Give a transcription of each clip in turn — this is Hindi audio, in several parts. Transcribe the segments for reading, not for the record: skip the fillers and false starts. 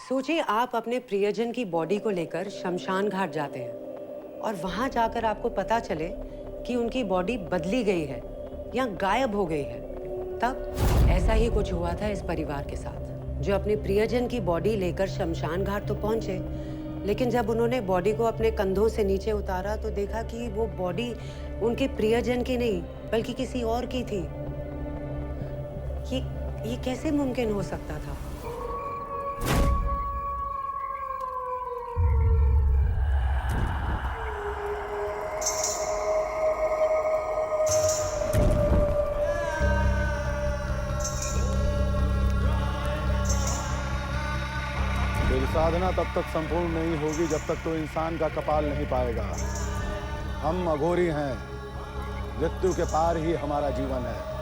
सोचिए आप अपने प्रियजन की बॉडी को लेकर शमशान घाट जाते हैं और वहां जाकर आपको पता चले कि उनकी बॉडी बदली गई है या गायब हो गई है। तब ऐसा ही कुछ हुआ था इस परिवार के साथ, जो अपने प्रियजन की बॉडी लेकर शमशान घाट तो पहुंचे, लेकिन जब उन्होंने बॉडी को अपने कंधों से नीचे उतारा तो देखा कि वो बॉडी उनके प्रियजन की नहीं बल्कि किसी और की थी। ये कैसे मुमकिन हो सकता था? फिर साधना तब तक संपूर्ण नहीं होगी जब तक तो इंसान का कपाल नहीं पाएगा। हम अघोरी हैं, मृत्यु के पार ही हमारा जीवन है।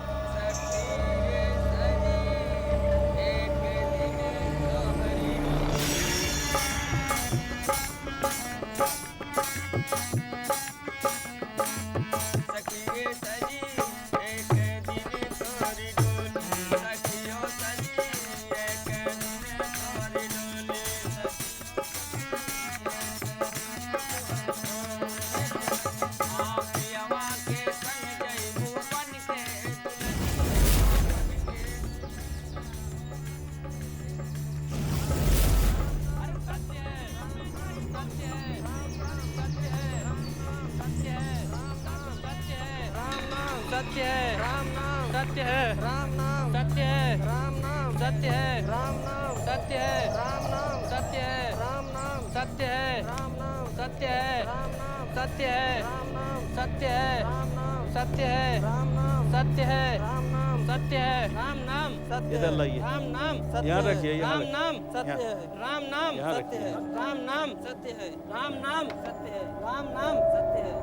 सत्य है, राम नाम सत्य है, राम नाम सत्य है, राम नाम सत्य है, राम नाम सत्य है, राम नाम सत्य है, राम नाम सत्य है, राम नाम सत्य है, राम नाम सत्य है, राम नाम सत्य है, राम नाम सत्य है, राम नाम सत्य है, राम नाम सत्य है, राम नाम सत्य इधर लाइए, राम नाम सत्य यहाँ है, रखिए, यहाँ राम रखिए। नाम सत्य है, राम नाम यहाँ सत्य रखिए। है, राम नाम सत्य है, राम नाम सत्य है, राम नाम सत्य है।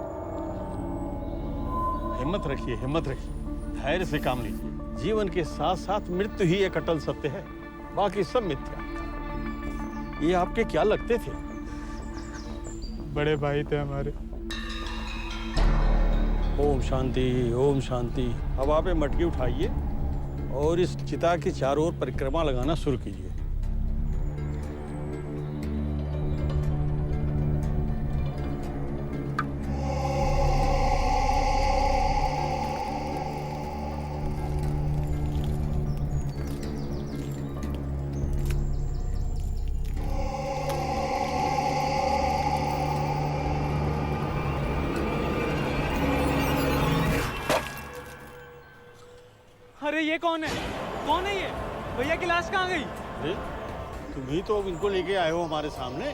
हिम्मत रखिए, हिम्मत रखिए, धैर्य से काम लीजिए। जीवन के साथ साथ मृत्यु ही एक अटल सत्य है, बाकी सब मिथ्या। ये आपके क्या लगते थे? बड़े भाई थे हमारे। ओम शांति, ओम शांति। अब आप ये मटकी उठाइए और इस चिता की चारों ओर परिक्रमा लगाना शुरू कीजिए। अरे ये कौन है? कौन है ये? भैया की लाश कहाँ गई? अरे तुम ही तो इनको लेके आए हो हमारे सामने।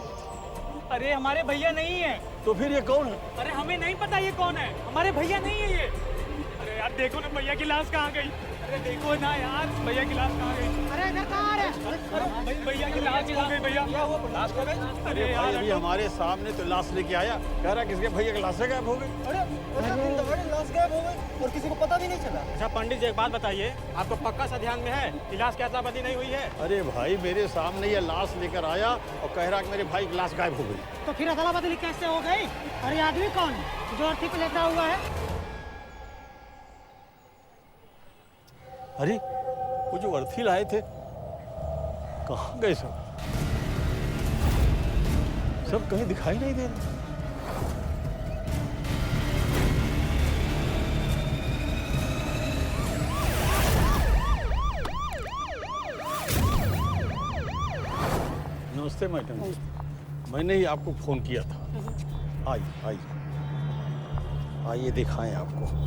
अरे हमारे भैया नहीं है। तो फिर ये कौन है? अरे हमें नहीं पता ये कौन है, हमारे भैया नहीं है ये। अरे यार देखो ना भैया की लाश कहाँ गई? अरे देखो ना यार भैया की लाश कहाँ गई? अरे इधर कहाँ आ रहे? अरे भैया की लाश खो गई भैया। लाश खो गई? अरे भाई अभी हमारे सामने तो लाश लेके आया, कह रहा किसके भैया की लाश गायब हो गई। लाश गायब हो गई और किसी को पता भी नहीं चला। अच्छा पंडित जी एक बात बताइए, आपको पक्का सा ध्यान में है कि लाश की अदला बदली नहीं हुई है? अरे भाई मेरे सामने ये लाश लेकर आया और कह रहा कि मेरे भाई की लाश गायब हो गई। तो फिर अदला बदली कैसे हो गई? अरे आदमी कौन है जो अर्थी पे लेटा हुआ है? अरे वो जो अर्थी लाए थे कहाँ गए सब? सब कहीं दिखाई नहीं दे रहे। नमस्ते मैडम, मैंने ही आपको फोन किया था। आइए आइए आइए दिखाएं आपको।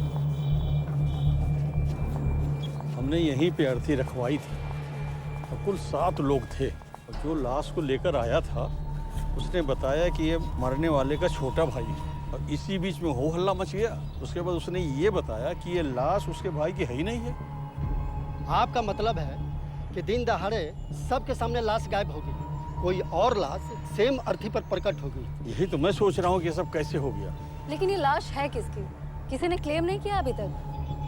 हमने यहीं पे अर्थी रखवाई थी और कुल 7 लोग थे। और जो लाश को लेकर आया था उसने बताया कि ये मरने वाले का छोटा भाई है। और इसी बीच में हो हल्ला मच गया। उसके बाद उसने ये बताया कि ये लाश उसके भाई की है ही नहीं है। आपका मतलब है कि दिन दहाड़े सबके सामने लाश गायब होगी, कोई और लाश सेम अर्थी पर प्रकट होगी। यही तो मैं सोच रहा हूँ कि ये सब कैसे हो गया। लेकिन ये लाश है किसकी? किसी ने क्लेम नहीं किया अभी तक।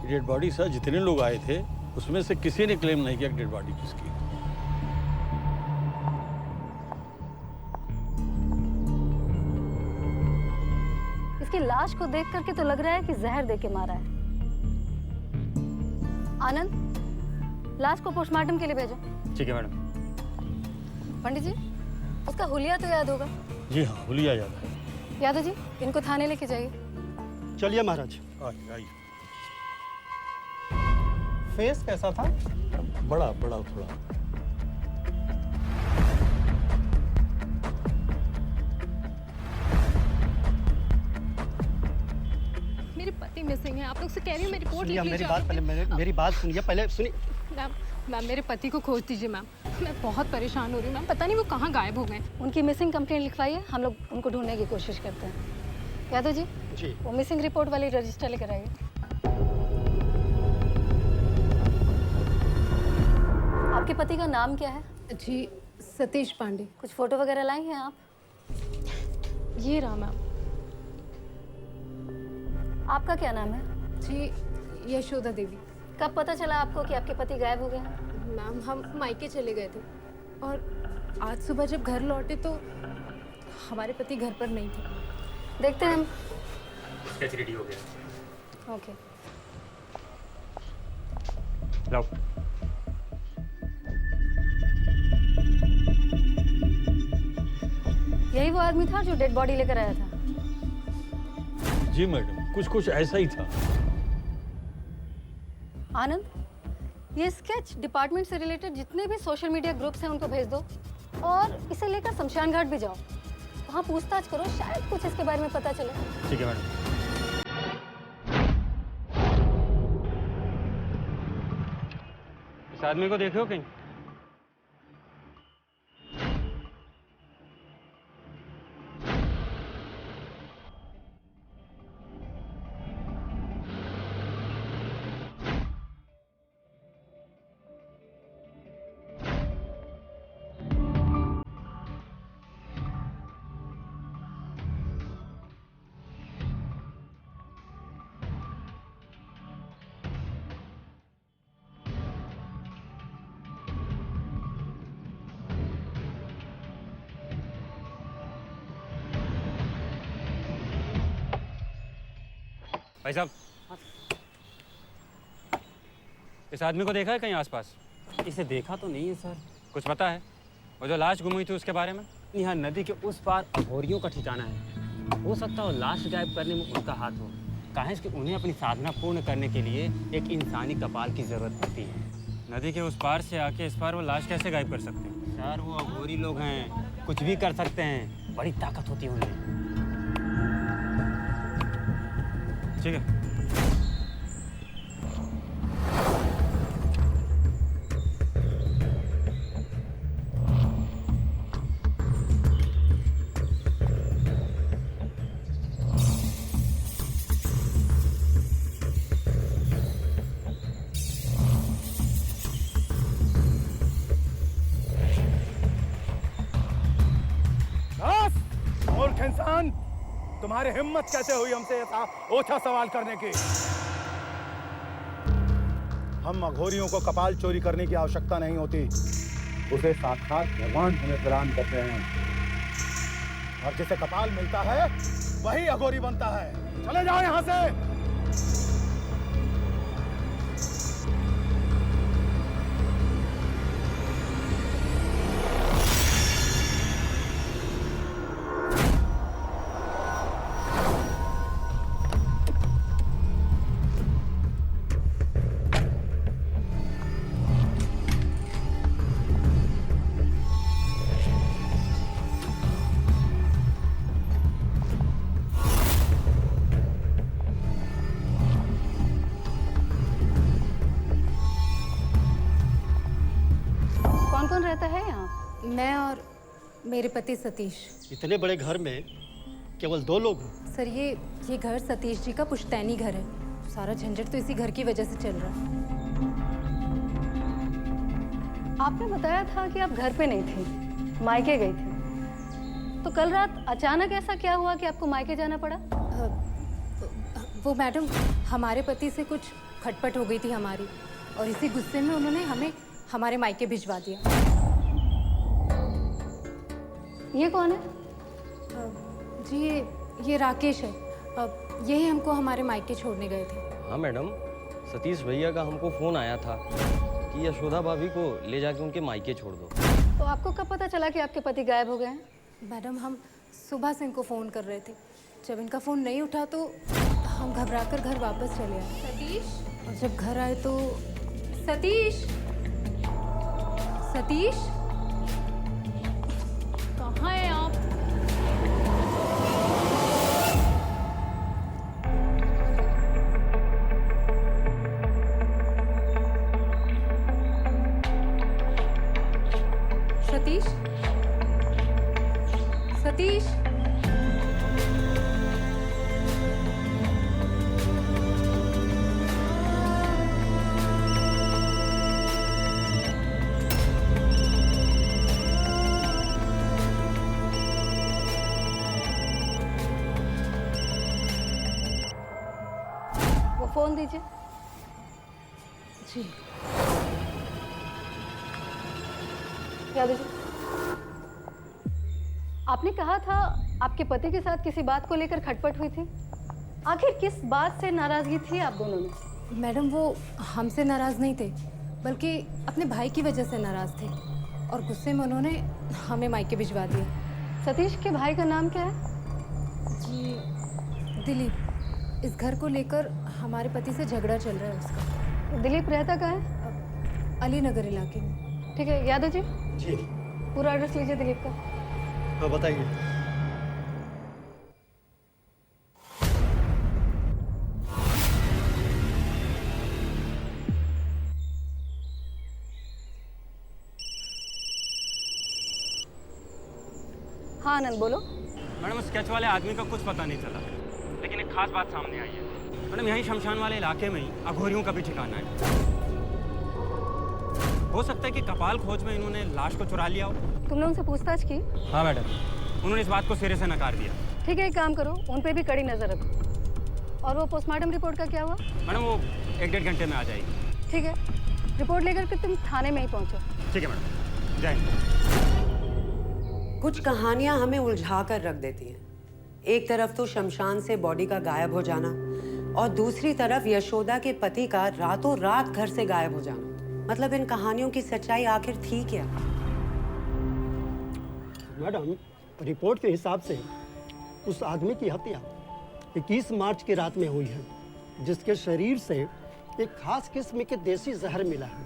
डेड बॉडी सर जितने लोग आए थे उसमें से किसी ने क्लेम नहीं किया कि डेड बॉडी किसकी। इसकी लाश को देख करके तो लग रहा है कि जहर दे के मारा है। आनंद, लाश को पोस्टमार्टम के लिए भेजो। ठीक है मैडम। पंडित जी, उसका हुलिया तो याद होगा। जी हाँ, हुलिया याद है। यादव जी, इनको थाने लेके जाइए। चलिए महाराज। आइए आइए। फेस कैसा था? बड़ा बड़ा थोड़ा। मेरे पति मिसिंग है। आप लोग से कह रही हूँ मैं रिपोर्ट सुनिए लिख मेरी लीजिए। बात पहले, मेरी बात सुनिए पहले, सुनिए। मैम मेरे पति को खोज दीजिए मैम। मैं बहुत परेशान हो रही हूँ मैम, पता नहीं वो कहाँ गायब हो गए। उनकी मिसिंग कंप्लेंट लिखवाइए, हम लोग उनको ढूंढने की कोशिश करते हैं। यादव जी, जी। वो मिसिंग रिपोर्ट वाली रजिस्टर लेकर आइए। आपके पति का नाम क्या है? जी सतीश पांडे। कुछ फोटो वगैरह लाई हैं आप? ये रहा मैम। आपका क्या नाम है? जी यशोदा देवी। कब पता चला आपको कि आपके पति गायब हो गए हैं? मैम हम मायके चले गए थे और आज सुबह जब घर लौटे तो हमारे पति घर पर नहीं थे। देखते हैं हम। स्केच रेडी हो गया। ओके। लाओ। यही वो आदमी था जो डेड बॉडी लेकर आया था? जी मैडम, कुछ ऐसा ही था। आनंद, ये स्केच डिपार्टमेंट से रिलेटेड जितने भी सोशल मीडिया ग्रुप्स हैं उनको भेज दो और इसे लेकर शमशान घाट भी जाओ। वहाँ पूछताछ करो, शायद कुछ इसके बारे में पता चले। ठीक है मैडम। इस आदमी को देखे हो कहीं? भाई साहब, इस आदमी को देखा है कहीं आसपास? इसे देखा तो नहीं है सर। कुछ पता है? वो जो लाश गुम हुई थी उसके बारे में? यहाँ नदी के उस पार अघोरियों का ठिकाना है। हो सकता है लाश गायब करने में उनका हाथ हो। कहा है कि उन्हें अपनी साधना पूर्ण करने के लिए एक इंसानी कपाल की जरूरत पड़ती है। नदी के उस पार से आके इस पार वो लाश कैसे गायब कर सकते हैं? सर वो अघोरी लोग हैं, कुछ भी कर सकते हैं। बड़ी ताकत होती है उनमें। ठीक है। मूर्ख इंसान, तुम्हारी हिम्मत कैसे हुई हमसे ऐसा ओछा सवाल करने की? हम अघोरियों को कपाल चोरी करने की आवश्यकता नहीं होती, उसे साक्षात भगवान हमें प्रदान करते हैं और जिसे कपाल मिलता है वही अघोरी बनता है। चले जाओ यहां से। कौन कौन रहता है यहाँ? मैं और मेरे पति सतीश। इतने बड़े घर में केवल 2 लोग हैं? सर ये घर सतीश जी का पुश्तैनी घर है। सारा झंझट तो इसी घर की वजह से चल रहा है। आपने बताया था कि आप घर पे नहीं थी, मायके गई थी। तो कल रात अचानक ऐसा क्या हुआ कि आपको मायके जाना पड़ा? वो मैडम, हमारे पति से कुछ खटपट हो गई थी हमारी, और इसी गुस्से में उन्होंने हमें हमारे मायके भिजवा दिया। ये कौन है? जी ये राकेश है। यही हमको हमारे मायके छोड़ने गए थे। हाँ मैडम, सतीश भैया का हमको फ़ोन आया था कि यशोदा भाभी को ले जाके उनके मायके छोड़ दो। तो आपको कब पता चला कि आपके पति गायब हो गए हैं? मैडम हम सुबह से इनको फ़ोन कर रहे थे। जब इनका फ़ोन नहीं उठा तो हम घबराकर घर वापस चले आए। सतीश, और जब घर आए तो सतीश, सतीश कहाँ हैं आप? सतीश, सतीश, वो फोन दीजिए। जी याद दीजिए। आपने कहा था आपके पति के साथ किसी बात को लेकर खटपट हुई थी। आखिर किस बात से नाराजगी थी आप दोनों में? मैडम वो हमसे नाराज़ नहीं थे, बल्कि अपने भाई की वजह से नाराज़ थे और गुस्से में उन्होंने हमें मायके भिजवा दिया। सतीश के भाई का नाम क्या है? जी दिलीप। इस घर को लेकर हमारे पति से झगड़ा चल रहा है उसका। दिलीप रहता कहाँ है? अली नगर इलाके में। ठीक है, यादव जी जी पूरा एड्रेस लीजिए दिलीप का। हाँ बताइए। हाँ आनंद बोलो। मैडम स्केच वाले आदमी का कुछ पता नहीं चला, लेकिन एक खास बात सामने आई है। मैडम यहीं शमशान वाले इलाके में ही अघोरियों का भी ठिकाना है। हो सकता है कि कपाल खोज में इन्होंने लाश को चुरा लिया हो। तुमने उनसे पूछताछ की? हाँ मैडम, उन्होंने इस बात को सिरे से नकार दिया। ठीक है, एक काम करो, उन पे भी कड़ी नजर रखो। और वो पोस्टमार्टम रिपोर्ट का क्या हुआ? मैडम वो 1-1.5 घंटे में आ जाएगी। ठीक है, रिपोर्ट लेकर के तुम थाने में ही पहुंचो। ठीक है मैडम, जय हिंद। कुछ कहानियां हमें उलझा कर रख देती हैं। एक तरफ तो शमशान से बॉडी का गायब हो जाना और दूसरी तरफ यशोदा के पति का रातों रात घर से गायब हो जाना। मतलब इन कहानियों की सच्चाई आखिर थी क्या? मैडम रिपोर्ट के हिसाब से उस आदमी की हत्या 21 मार्च की रात में हुई है, जिसके शरीर से एक खास किस्म के देसी जहर मिला है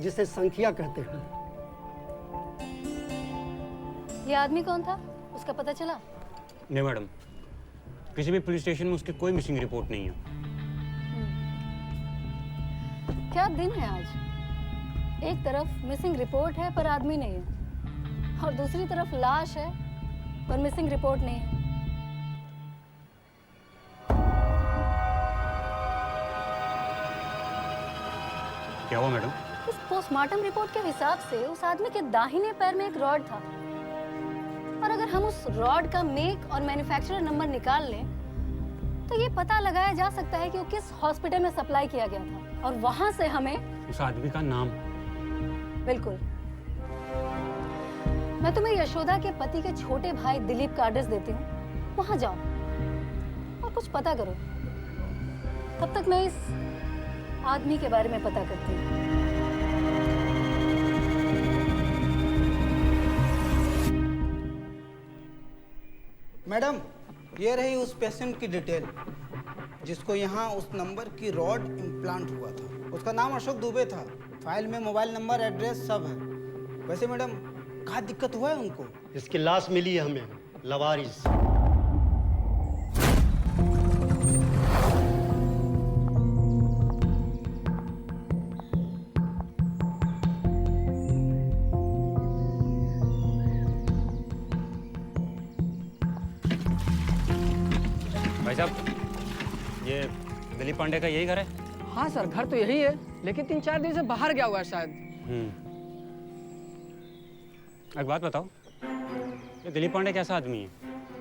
जिसे संखिया कहते हैं। ये आदमी कौन था? उसका पता चला? नहीं मैडम, किसी भी पुलिस स्टेशन में उसकी कोई मिसिंग रिपोर्ट नहीं है। क्या दिन है आज? एक तरफ मिसिंग रिपोर्ट है पर आदमी नहीं है, और दूसरी तरफ लाश है पर मिसिंग रिपोर्ट नहीं है। क्या हुआ मैडम? इस पोस्टमार्टम रिपोर्ट के हिसाब से उस आदमी के दाहिने पैर में एक रॉड था, और अगर हम उस रॉड का मेक और मैन्युफैक्चरर नंबर निकाल लें तो ये पता लगाया जा सकता है कि वो किस हॉस्पिटल में सप्लाई किया गया था, और वहां से हमें उस आदमी का नाम। बिल्कुल। मैं तुम्हें यशोदा के पति के छोटे भाई दिलीप का एड्रेस देती हूँ, वहां जाओ और कुछ पता करो। तब तक मैं इस आदमी के बारे में पता करती हूँ। मैडम ये रही उस पेशेंट की डिटेल जिसको यहाँ उस नंबर की रॉड इम्प्लांट हुआ था। उसका नाम अशोक दुबे था। फाइल में मोबाइल नंबर, एड्रेस सब है। वैसे मैडम क्या दिक्कत हुआ है उनको? इसकी लाश मिली है हमें, लवारिस। भाई साहब, ये दिलीप पांडे का यही घर है? हाँ सर, घर तो यही है, लेकिन 3-4 दिन से बाहर गया हुआ है शायद। एक बात बताओ, ये दिलीप पांडे कैसा आदमी है?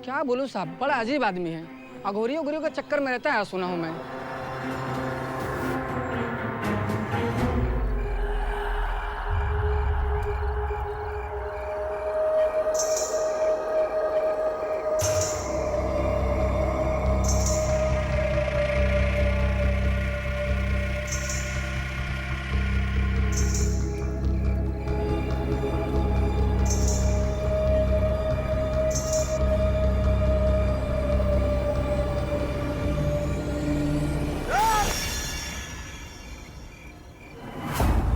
क्या बोलूं साहब, बड़ा अजीब आदमी है। अघोरियों उघोरियों के चक्कर में रहता है, सुना हूं मैं।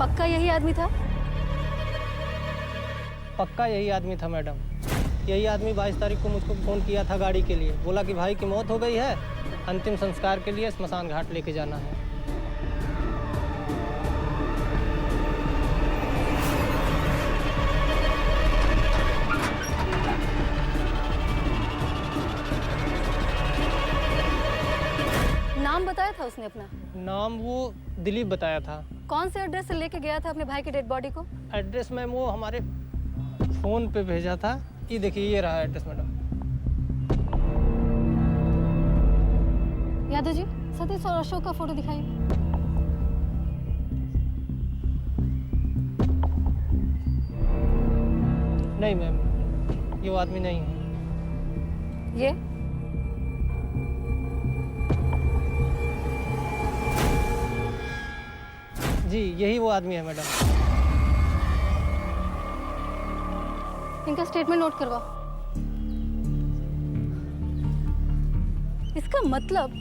पक्का यही आदमी था? पक्का यही आदमी था मैडम। यही आदमी 22 तारीख को मुझको फ़ोन किया था गाड़ी के लिए। बोला कि भाई की मौत हो गई है, अंतिम संस्कार के लिए स्मशान घाट लेके जाना है। नाम बताया था उसने अपना? नाम वो दिलीप बताया था। कौन से एड्रेस से लेके गया था अपने भाई की डेड बॉडी को? एड्रेस मैम वो हमारे फ़ोन पे भेजा था। ये देखिए, ये रहा एड्रेस मैडम। यादव जी, सतीश और अशोक का फोटो दिखाइए। नहीं मैम, ये वो आदमी नहीं है। ये जी, यही वो आदमी है मैडम। इनका स्टेटमेंट नोट करवाओ। इसका मतलब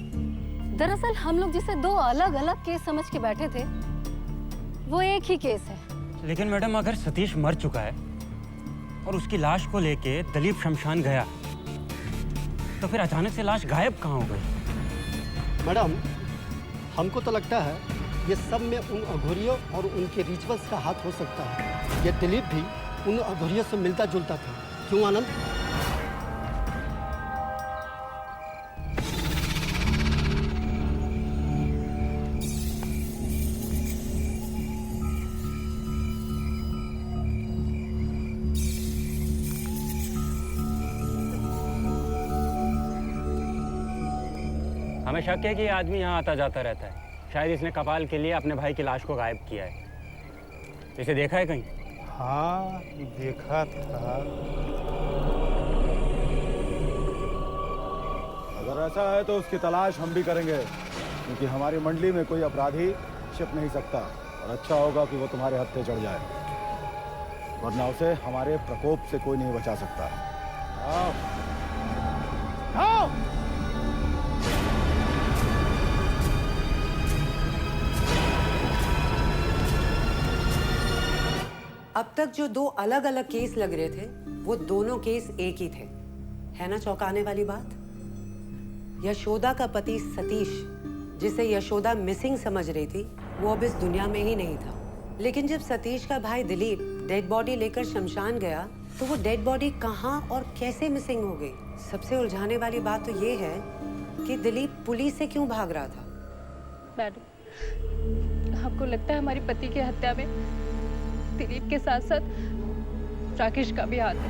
दरअसल हम लोग जिसे दो अलग अलग केस समझ के बैठे थे, वो एक ही केस है। लेकिन मैडम, अगर सतीश मर चुका है और उसकी लाश को लेके दिलीप शमशान गया, तो फिर अचानक से लाश गायब कहाँ हो गई? मैडम, हमको तो लगता है ये सब में उन अघोरियों और उनके रिचुअल्स का हाथ हो सकता है। ये दिलीप भी उन अघोरियों से मिलता जुलता था। क्यों आनंद? हमें शक है कि ये आदमी यहाँ आता जाता रहता है। शायद इसने कपाल के लिए अपने भाई की लाश को गायब किया है। इसे देखा है कहीं? हाँ, देखा था। अगर ऐसा है तो उसकी तलाश हम भी करेंगे, क्योंकि हमारी मंडली में कोई अपराधी छिप नहीं सकता। और अच्छा होगा कि वो तुम्हारे हत्थे चढ़ जाए, वरना उसे हमारे प्रकोप से कोई नहीं बचा सकता। आओ। आओ। अब तक जो दो अलग अलग केस लग रहे थे, वो दोनों केस एक ही थे। है ना चौंकाने वाली बात? यशोदा का पति सतीश, जिसे यशोदा मिसिंग समझ रही थी, वो अब इस दुनिया में ही नहीं था। लेकिन जब सतीश का भाई दिलीप डेड बॉडी लेकर शमशान गया, तो वो डेड बॉडी कहाँ और कैसे मिसिंग हो गई? सबसे उलझाने वाली बात तो ये है कि दिलीप पुलिस से क्यों भाग रहा था? मैडम, हमको लगता है हमारी पति की हत्या में दिलीप के साथ साथ राकेश का भी हाथ है।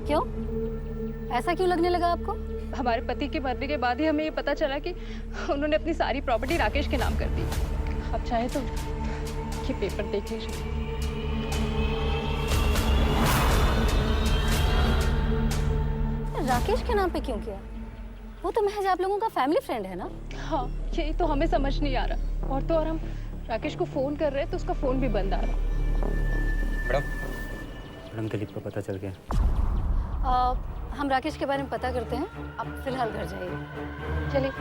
क्यों? ऐसा क्यों लगने लगा आपको? हमारे पति के मरने के बाद ही हमें ये पता चला कि उन्होंने अपनी सारी प्रॉपर्टी राकेश के नाम कर दी। आप चाहे तो ये पेपर देख लीजिए। राकेश के नाम पे क्यों किया? वो तो महज आप लोगों का फैमिली फ्रेंड है ना? हाँ, यही तो हमें समझ नहीं आ रहा। और तो और हम राकेश को फोन कर रहे हैं तो उसका फोन भी बंद आ रहा। मैडम, दिलीप को पता चल गया। हम राकेश के बारे में पता करते हैं। आप फिलहाल घर जाइए। चलिए।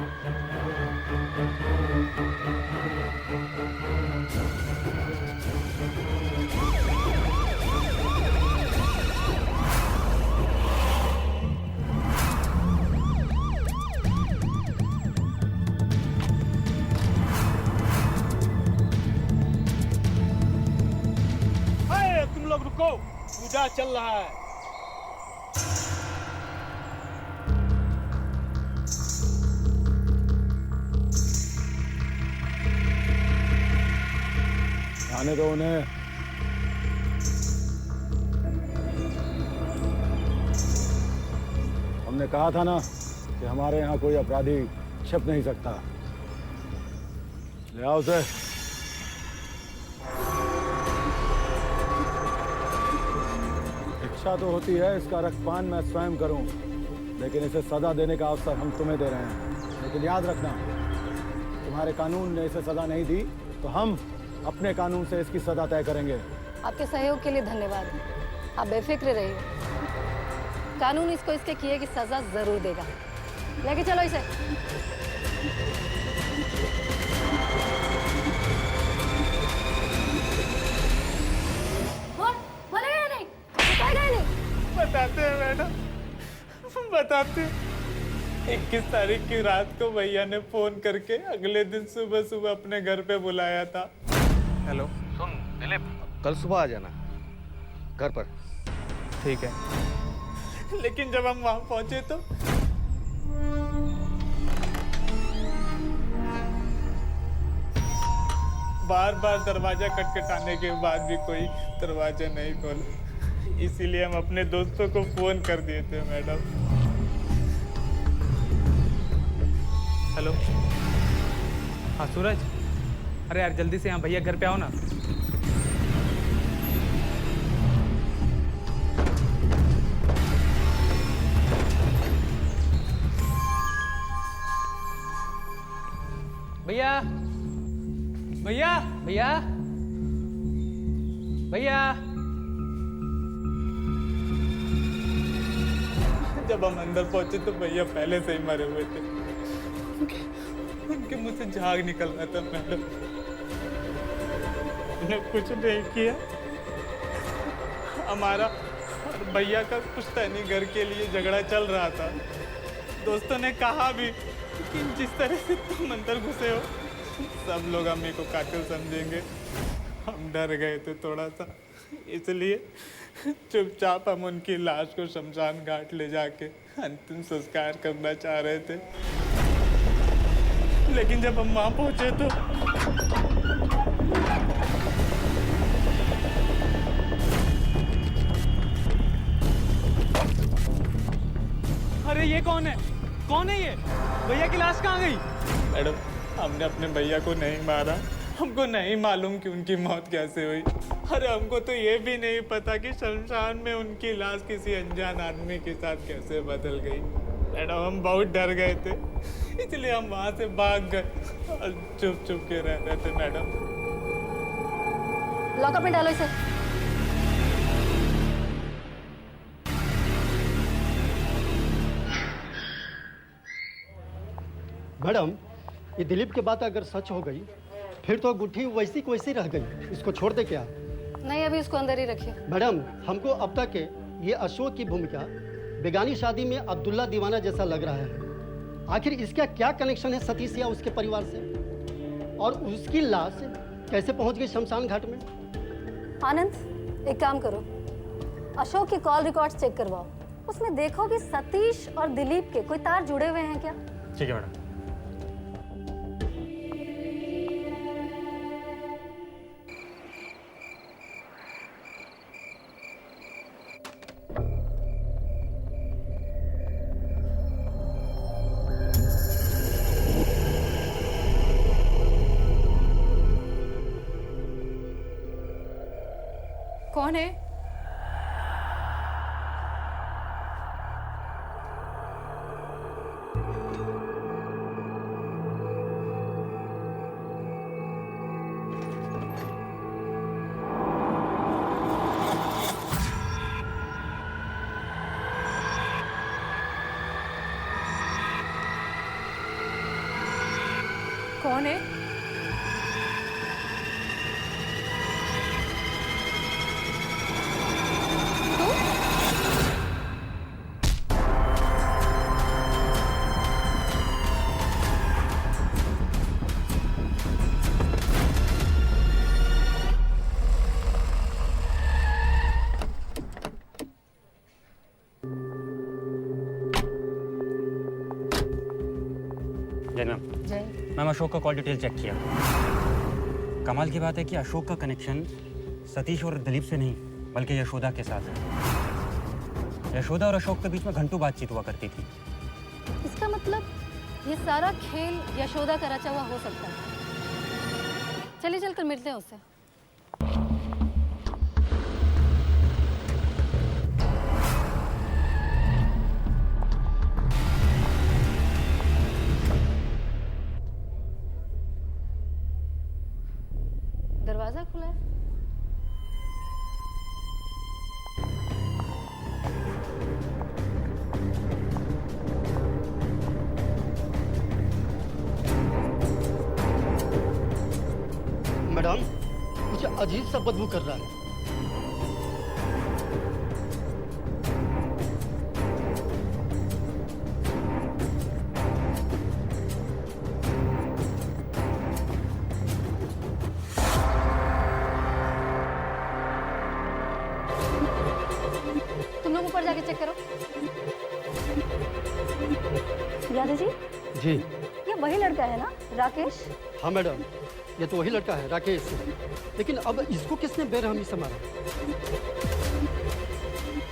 तुम लोग रुको, पूजा चल रहा है। आने दो उन्हें। हमने कहा था ना कि हमारे यहाँ कोई अपराधी छिप नहीं सकता। ले आओ उसे। इच्छा तो होती है इसका रक्तपान मैं स्वयं करूं, लेकिन इसे सजा देने का अवसर हम तुम्हें दे रहे हैं। लेकिन याद रखना, तुम्हारे कानून ने इसे सजा नहीं दी तो हम अपने कानून से इसकी सजा तय करेंगे। आपके सहयोग के लिए धन्यवाद। आप बेफिक्र रहिए, कानून इसको इसके किए की सजा जरूर देगा। लेके चलो इसे। बताते। 21 तारीख की रात को भैया ने फोन करके अगले दिन सुबह सुबह अपने घर पे बुलाया था। हेलो सुन दिलीप, कल सुबह आ जाना घर पर। ठीक है। लेकिन जब हम वहां पहुंचे तो बार बार दरवाजा खटखटाने के बाद भी कोई दरवाजा नहीं खोला। इसीलिए हम अपने दोस्तों को फोन कर दिए थे मैडम। हेलो, हाँ सूरज, अरे यार जल्दी से यहाँ भैया घर पे आओ ना। भैया भैया भैया भैया। जब हम अंदर पहुंचे तो भैया पहले से ही मरे हुए थे। उनके मुंह से झाग निकल रहा था मैडम। उन्हें कुछ नहीं किया। हमारा और भैया का पुश्तैनी घर के लिए झगड़ा चल रहा था। दोस्तों ने कहा भी कि जिस तरह से तुम अंदर घुसे हो सब लोग अम्मी को कातिल समझेंगे। हम डर गए थे थोड़ा सा, इसलिए चुपचाप हम उनकी लाश को शमशान घाट ले जाके अंतिम संस्कार करना चाह रहे थे। लेकिन जब हम वहां पहुंचे तो अरे ये कौन है? कौन है ये? भैया की लाश कहाँ गई? मैडम, हमने अपने भैया को नहीं मारा। हमको नहीं मालूम कि उनकी मौत कैसे हुई। अरे हमको तो ये भी नहीं पता कि शमशान में उनकी लाश किसी अनजान आदमी के साथ कैसे बदल गई। मैडम, हम बहुत डर गए थे, इसलिए हम वहां से भाग गए और चुप चुप के रह रहे थे मैडम। लॉकअप में डालो इसे। मैडम, ये दिलीप की बात अगर सच हो गई फिर तो गुट्ठी वैसी की वैसी रह गई। इसको छोड़ दे क्या? नहीं, अभी उसको अंदर ही रखिए। मैडम, हमको अब तक ये अशोक की भूमिका बेगानी शादी में अब्दुल्ला दीवाना जैसा लग रहा है। आखिर इसका क्या कनेक्शन है सतीश या उसके परिवार से? और उसकी लाश कैसे पहुंच गई शमशान घाट में? आनंद, एक काम करो, अशोक की कॉल रिकॉर्ड्स चेक करवाओ। उसमें देखो कि सतीश और दिलीप के कोई तार जुड़े हुए हैं क्या। ठीक है मैडम। कौन है? कौन है? मैम, अशोक का कॉल डिटेल चेक किया। कमाल की बात है कि अशोक का कनेक्शन सतीश और दिलीप से नहीं बल्कि यशोदा के साथ है। यशोदा और अशोक के बीच में घंटों बातचीत हुआ करती थी। इसका मतलब ये सारा खेल यशोदा का रचा हुआ हो सकता है। चलिए चलकर मिलते हैं उससे। दरवाजा खुला है। मैडम, कुछ अजीब सा बदबू कर रहा है। जाके चेक करो। यादव जी, जी ये वही लड़का है ना, राकेश? हाँ मैडम, ये तो वही लड़का है, राकेश। लेकिन अब इसको किसने बेरहमी से मारा?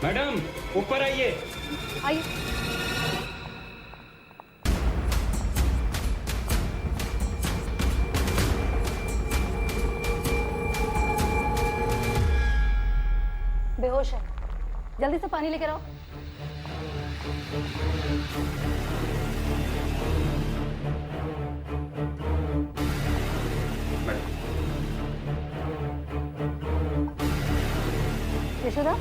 मैडम ऊपर आइए। आइए। बेहोश है, जल्दी से पानी लेकर आओ। यशोदा,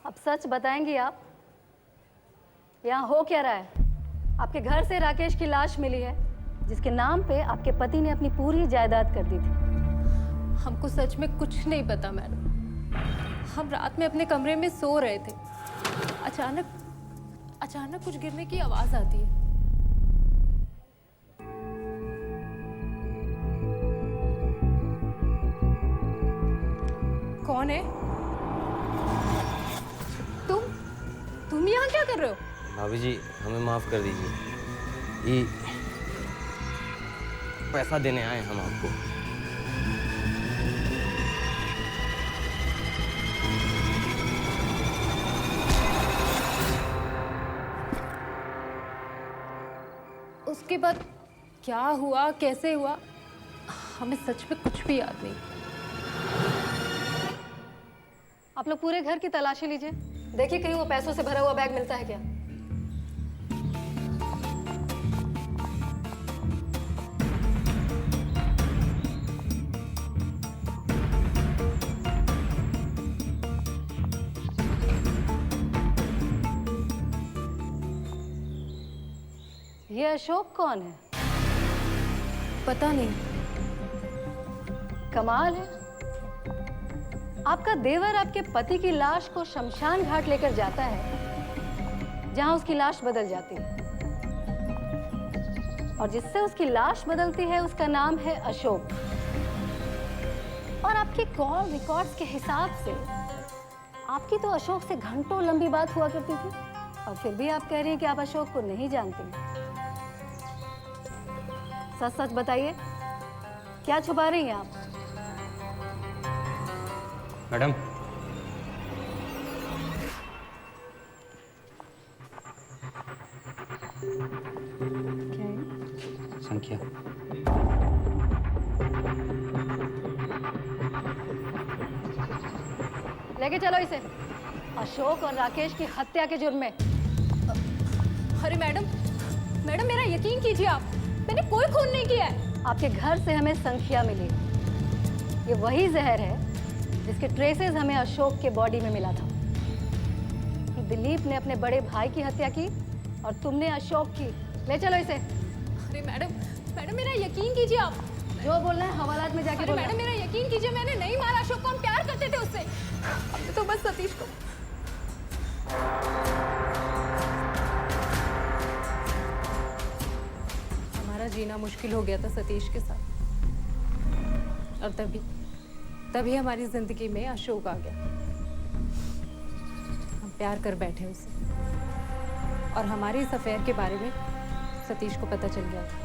अब सच बताएंगी आप? यहाँ हो क्या रहा है? आपके घर से राकेश की लाश मिली है, जिसके नाम पे आपके पति ने अपनी पूरी जायदाद कर दी थी। हमको सच में कुछ नहीं पता मैडम। हम रात में अपने कमरे में सो रहे थे, अचानक कुछ गिरने की आवाज आती है। कौन है? तुम यहाँ क्या कर रहे हो? भाभी जी हमें माफ कर दीजिए, ये पैसा देने आए हम आपको। उसके बाद क्या हुआ, कैसे हुआ, हमें सच में कुछ भी याद नहीं। आप लोग पूरे घर की तलाशी लीजिए, देखिए कहीं वो पैसों से भरा हुआ बैग मिलता है क्या। ये अशोक कौन है? पता नहीं। कमाल है, आपका देवर आपके पति की लाश को शमशान घाट लेकर जाता है, जहां उसकी लाश बदल जाती है, और जिससे उसकी लाश बदलती है उसका नाम है अशोक। और आपकी कॉल रिकॉर्ड्स के हिसाब से आपकी तो अशोक से घंटों लंबी बात हुआ करती थी, और फिर भी आप कह रही हैं कि आप अशोक को नहीं जानती। सच सच बताइए, क्या छुपा रही हैं आप? मैडम, क्या है? संख्या। लेके चलो इसे, अशोक और राकेश की हत्या के जुर्म में। अरे मैडम मेरा यकीन कीजिए, आप, मैंने कोई खून नहीं किया है। आपके घर से हमें संख्या मिली, ये वही जहर है जिसके ट्रेसेस हमें अशोक के बॉडी में मिला था। दिलीप ने अपने बड़े भाई की हत्या की और तुमने अशोक की। ले चलो इसे। अरे मैडम मेरा यकीन कीजिए, आप जो बोलना है हवालात में जाके बोलना। मैडम मेरा यकीन कीजिए, मैंने नहीं मारा अशोक को, हम प्यार करते थे उससे। तो बस सतीश को। हमारा जीना मुश्किल हो गया था सतीश के साथ, और तभी हमारी जिंदगी में अशोक आ गया। हम प्यार कर बैठे उससे, और हमारे इस अफेयर के बारे में सतीश को पता चल गया था।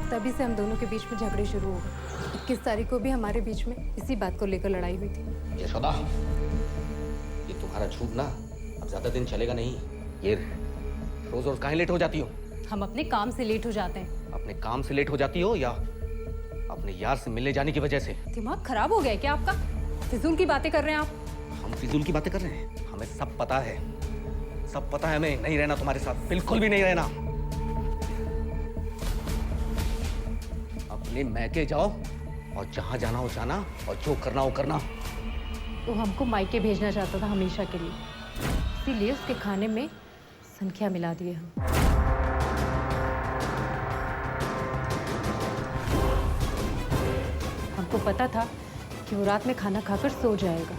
तभी से हम दोनों के बीच में झगड़े शुरू हो गए। 21 तारीख को भी हमारे बीच में इसी बात को लेकर लड़ाई हुई थी। यशोदा, ये तुम्हारा झूठ ना अब ज्यादा दिन चलेगा नहीं। ये रोज रोज काहे लेट हो जाती हो? हम अपने काम से लेट हो जाते हैं। अपने काम से लेट हो जाती हो या अपने यार से मिलने जाने की वजह से? दिमाग खराब हो गया है क्या आपका? फिजूल की बातें कर रहे हैं आप। हम फिजूल की बातें कर रहे हैं? हमें सब पता है, सब पता है। हमें नहीं रहना तुम्हारे साथ, बिल्कुल भी नहीं रहना। अपने मैके जाओ और जहां जाना हो जाना, और जो करना हो करना। वो हमको मायके भेजना चाहता था हमेशा के लिए, इसीलिए उसके खाने में संख्या मिला दिए हम। हमको पता था कि वो रात में खाना खाकर सो जाएगा,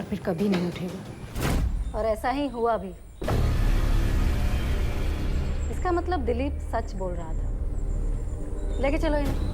फिर कभी नहीं उठेगा। और ऐसा ही हुआ भी। इसका मतलब दिलीप सच बोल रहा था। लेके चलो इन्हें।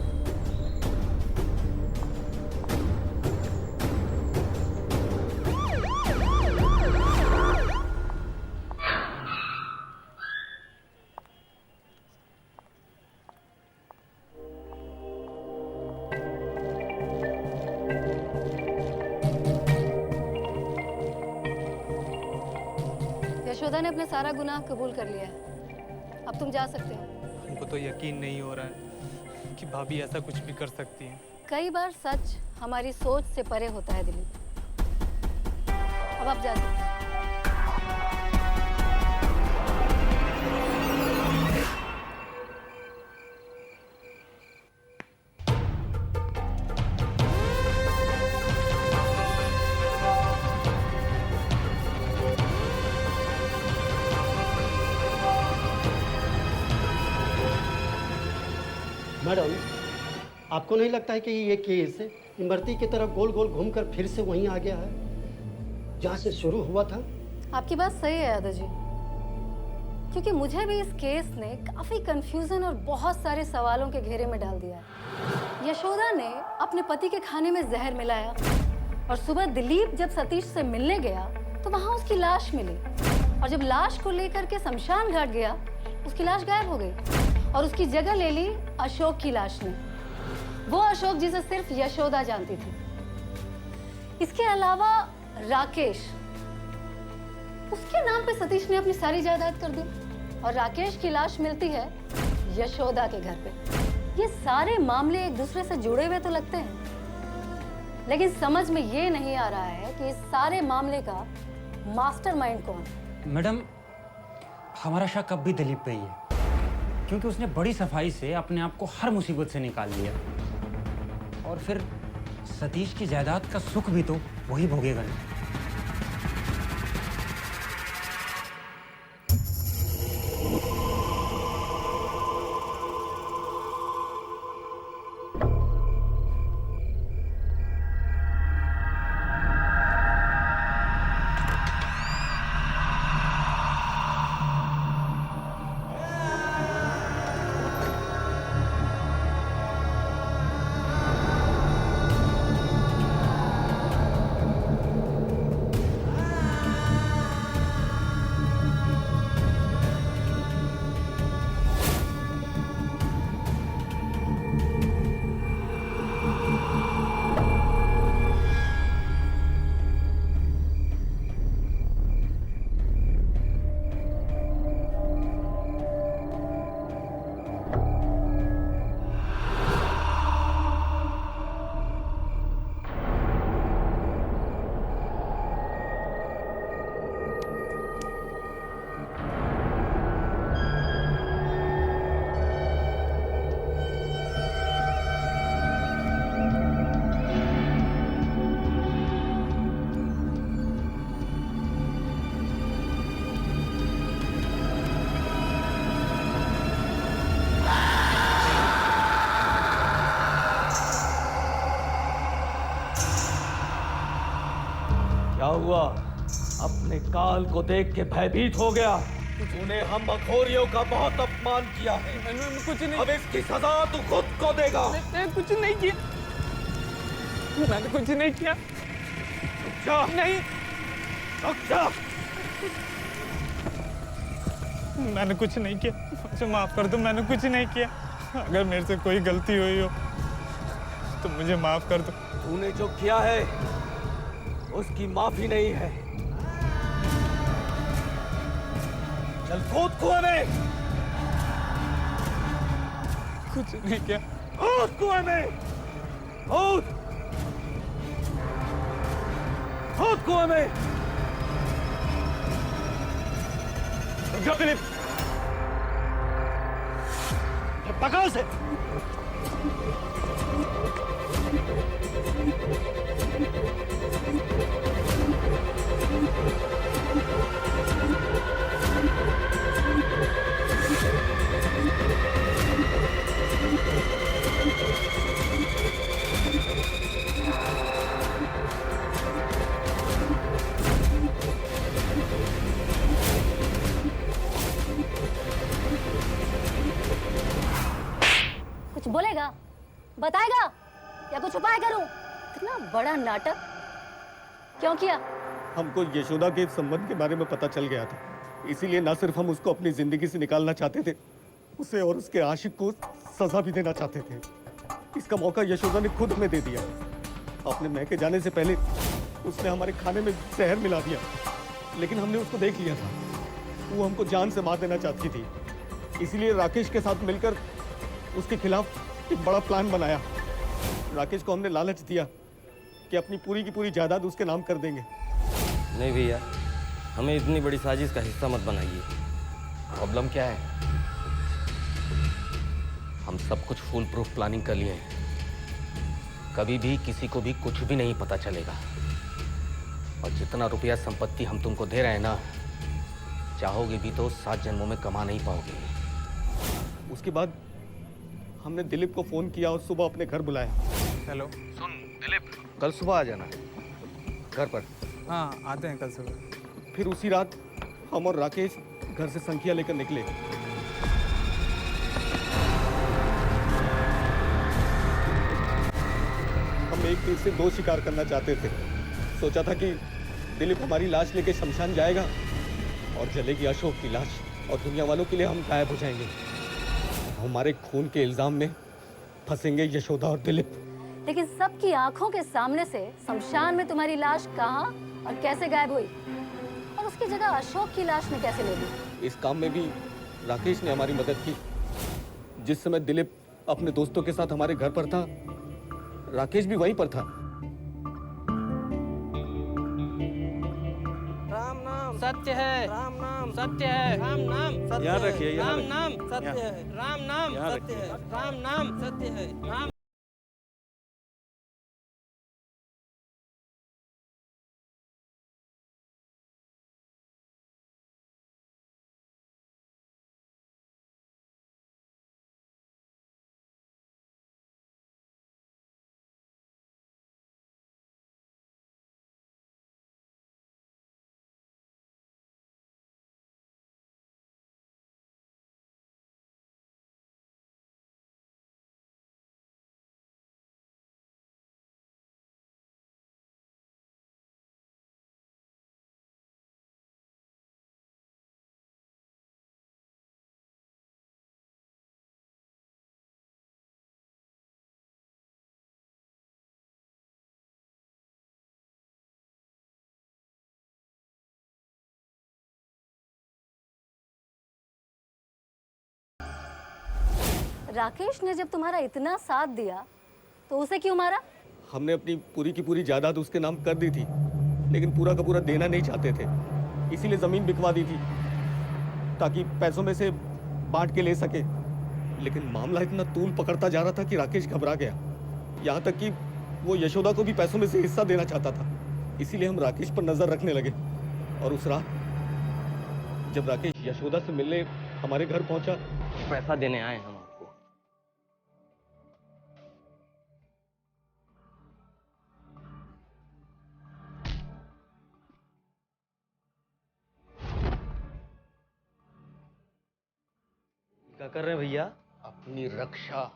यशोदा ने अपना सारा गुनाह कबूल कर लिया है। अब तुम जा सकते हो। हमको तो यकीन नहीं हो रहा है कि भाभी ऐसा कुछ भी कर सकती हैं। कई बार सच हमारी सोच से परे होता है दिलीप। अब आप जा सकते हो। मैडम, आपको नहीं लगता है कि ये केस इमरती की तरफ गोल गोल घूमकर फिर से वहीं आ गया है जहाँ से शुरू हुआ था? आपकी बात सही है यादव जी, क्योंकि मुझे भी इस केस ने काफी कंफ्यूजन और बहुत सारे सवालों के घेरे में डाल दिया है। यशोदा ने अपने पति के खाने में जहर मिलाया और सुबह दिलीप जब सतीश से मिलने गया तो वहां उसकी लाश मिली, और जब लाश को लेकर के शमशान घाट गया उसकी लाश गायब हो गई और उसकी जगह ले ली अशोक की लाश ने। वो अशोक जिसे सिर्फ यशोदा जानती थी। इसके अलावा राकेश, उसके नाम पे सतीश ने अपनी सारी जायदाद कर दी और राकेश की लाश मिलती है यशोदा के घर पे। ये सारे मामले एक दूसरे से जुड़े हुए तो लगते हैं, लेकिन समझ में ये नहीं आ रहा है कि इस सारे मामले का मास्टरमाइंड कौन है। मैडम, हमारा शक अब भी दिलीप पे ही है, क्योंकि उसने बड़ी सफाई से अपने आप को हर मुसीबत से निकाल लिया, और फिर सतीश की जायदाद का सुख भी तो वही भोगेगा ना। क्या हुआ? अपने काल को देख के भयभीत हो गया? तूने हम अघोरियों का बहुत अपमान किया है। मैंने कुछ नहीं। अब इसकी सजा तू खुद को देगा। मैंने कुछ नहीं किया। मैंने कुछ नहीं किया। नहीं। मैंने कुछ नहीं किया। मुझे माफ कर दो, मैंने कुछ नहीं किया। अगर मेरे से कोई गलती हुई हो तो मुझे माफ कर दो। तूने जो किया है उसकी माफी नहीं है। चल कूद कुएं में। कुछ नहीं किया। कूद कुएं में। कूद। कूद कुएं में। रुक दिलीप, पकड़ से। बोलेगा, बताएगा या कुछ उपाय करूं? इतना बड़ा नाटक क्यों किया? हमको यशोदा के संबंध के बारे में पता चल गया था, इसीलिए ना सिर्फ हम उसको अपनी जिंदगी से निकालना चाहते थे, उसे और उसके आशिक को सजा भी देना चाहते थे। इसका मौका यशोदा ने खुद हमें दे दिया। अपने मैके जाने से पहले उसने हमारे खाने में जहर मिला दिया, लेकिन हमने उसको देख लिया था। वो हमको जान से मार देना चाहती थी, इसीलिए राकेश के साथ मिलकर उसके खिलाफ एक बड़ा प्लान बनाया। राकेश को हमने लालच दिया कि अपनी पूरी की पूरी जायदाद उसके नाम कर देंगे। नहीं भैया, हमें इतनी बड़ी साजिश का हिस्सा मत बनाइए। प्रॉब्लम क्या है? हम सब कुछ फुल प्रूफ प्लानिंग कर लिए हैं। कभी भी किसी को भी कुछ भी नहीं पता चलेगा। और जितना रुपया संपत्ति हम तुमको दे रहे हैं ना, चाहोगे भी तो 7 जन्मों में कमा नहीं पाओगे। उसके बाद हमने दिलीप को फोन किया और सुबह अपने घर बुलाया। हेलो, सुन दिलीप, कल सुबह आ जाना घर पर। हाँ, आते हैं कल सुबह। फिर उसी रात हम और राकेश घर से संख्या लेकर निकले। हम एक तीर से 2 शिकार करना चाहते थे। सोचा था कि दिलीप हमारी लाश लेके शमशान जाएगा और जलेगी अशोक की लाश, और दुनिया वालों के लिए हम गायब हो जाएंगे। हमारे खून के इल्जाम में फंसेंगे यशोदा और दिलीप। लेकिन सबकी आंखों के सामने से शमशान में तुम्हारी लाश कहाँ और कैसे गायब हुई? और उसकी जगह अशोक की लाश ने कैसे ले ली? इस काम में भी राकेश ने हमारी मदद की। जिस समय दिलीप अपने दोस्तों के साथ हमारे घर पर था, राकेश भी वहीं पर था। राम नाम सत्य है, राम नाम सत्य है, राम नाम सत्य याद है, रखिए, याद राम रखिए। नाम सत्य है, राम नाम याद सत्य है, राम नाम सत्य है, राम। राकेश ने जब तुम्हारा इतना साथ दिया तो उसे क्यों मारा? हमने अपनी पूरी की पूरी जायदाद उसके नाम कर दी थी, लेकिन पूरा का पूरा देना नहीं चाहते थे। इसीलिए जमीन बिकवा दी थी ताकि पैसों में से बांट के ले सके। लेकिन मामला इतना तूल पकड़ता जा रहा था कि राकेश घबरा गया। यहाँ तक कि वो यशोदा को भी पैसों में से हिस्सा देना चाहता था। इसीलिए हम राकेश पर नजर रखने लगे। और उस रात जब राकेश यशोदा से मिलने हमारे घर पहुंचा, पैसा देने आए हम आपको। क्या कर रहे हैं भैया? अपनी रक्षा।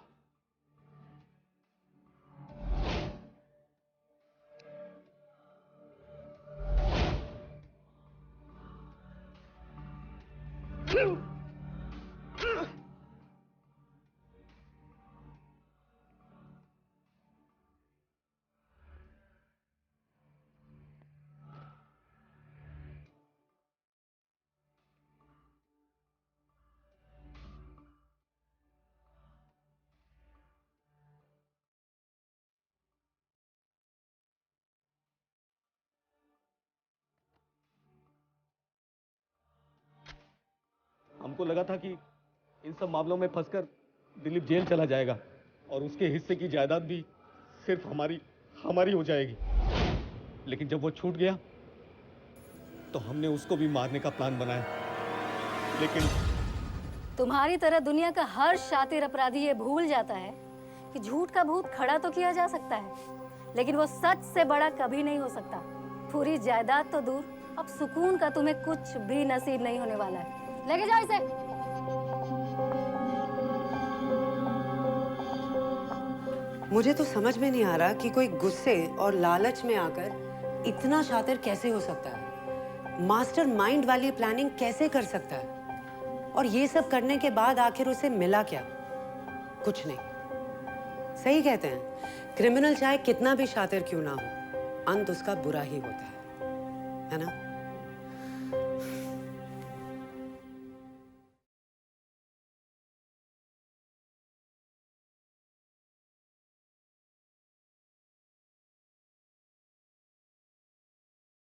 हमको लगा था कि इन सब मामलों में फंसकर दिलीप जेल चला जाएगा और उसके हिस्से की जायदाद भी सिर्फ हमारी हो जाएगी। लेकिन जब वो छूट गया तो हमने उसको भी मारने का प्लान बनाया। लेकिन तुम्हारी तरह दुनिया का हर शातिर अपराधी ये भूल जाता है कि झूठ का भूत खड़ा तो किया जा सकता है, लेकिन वो सच से बड़ा कभी नहीं हो सकता। पूरी जायदाद तो दूर, अब सुकून का तुम्हें कुछ भी नसीब नहीं होने वाला है। लेके जाओ इसे। मुझे तो समझ में नहीं आ रहा कि कोई गुस्से और लालच में आकर इतना शातिर कैसे हो सकता है, मास्टर माइंड वाली प्लानिंग कैसे कर सकता है, और ये सब करने के बाद आखिर उसे मिला क्या? कुछ नहीं। सही कहते हैं, क्रिमिनल चाहे कितना भी शातिर क्यों ना हो, अंत उसका बुरा ही होता है ना?